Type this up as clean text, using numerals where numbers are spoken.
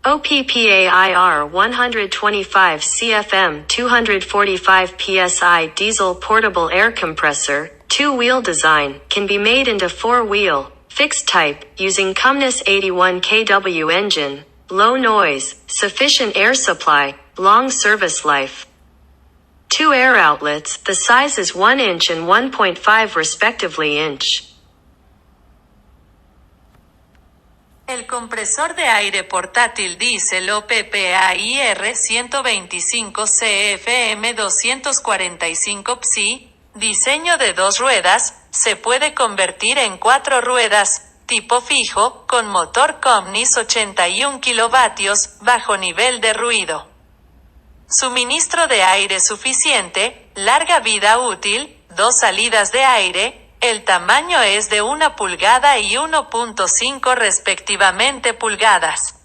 OPPAIR 125 CFM 245 PSI diesel portable air compressor, two-wheel design, can be made into four-wheel, fixed type, using Cummnis 81 kW engine, low noise, sufficient air supply, long service life. Two air outlets, the size is 1 inch and 1.5 respectively inch. El compresor de aire portátil diésel OPPAIR 125 CFM 245 PSI, diseño de 2 ruedas, se puede convertir en 4 ruedas, tipo fijo, con motor Cummnis 81 kilovatios, bajo nivel de ruido. Suministro de aire suficiente, larga vida útil, 2 salidas de aire. El tamaño es de 1 pulgada y 1.5 respectivamente pulgadas.